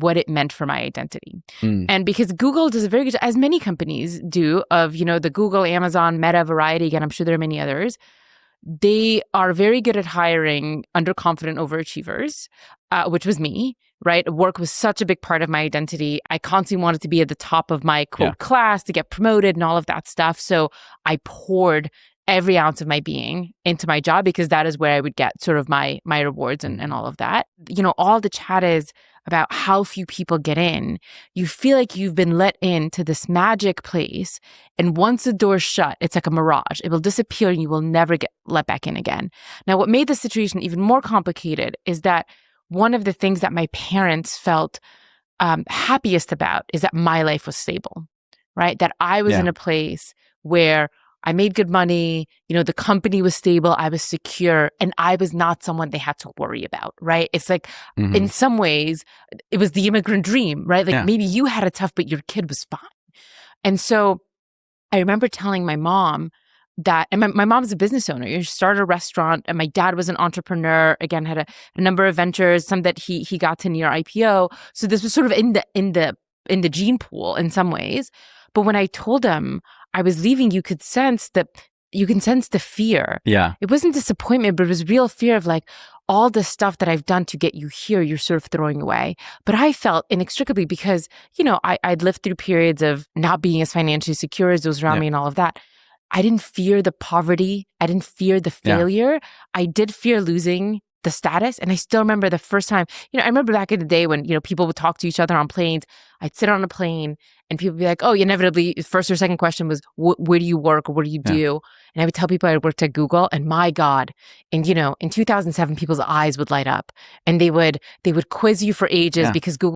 what it meant for my identity. Mm. And because Google does a very good job, as many companies do, of, the Google, Amazon, Meta, Variety, again, I'm sure there are many others, they are very good at hiring underconfident overachievers, which was me, right? Work was such a big part of my identity. I constantly wanted to be at the top of my quote class to get promoted and all of that stuff. So I poured every ounce of my being into my job because that is where I would get sort of my rewards and all of that. All the chat is about how few people get in. You feel like you've been let into this magic place. And once the door's shut, it's like a mirage. It will disappear and you will never get let back in again. Now, what made the situation even more complicated is that one of the things that my parents felt happiest about is that my life was stable, right? That I was in a place where I made good money, the company was stable, I was secure, and I was not someone they had to worry about, right? It's like, in some ways, it was the immigrant dream, right? Like maybe you had it tough, but your kid was fine. And so I remember telling my mom that, and my mom's a business owner. She started a restaurant, and my dad was an entrepreneur, again, had a number of ventures, some that he got to near IPO. So this was sort of in the gene pool in some ways. But when I told him I was leaving, you can sense the fear. Yeah. It wasn't disappointment, but it was real fear of like, all the stuff that I've done to get you here, you're sort of throwing away. But I felt inextricably because, I'd lived through periods of not being as financially secure as those around me and all of that. I didn't fear the poverty. I didn't fear the failure. I did fear losing the status. And I still remember the first time, I remember back in the day when, people would talk to each other on planes. I'd sit on a plane and people would be like, oh, inevitably, first or second question was, where do you work or what do you do? And I would tell people I worked at Google, and my God, and in 2007, people's eyes would light up and they would quiz you for ages because Google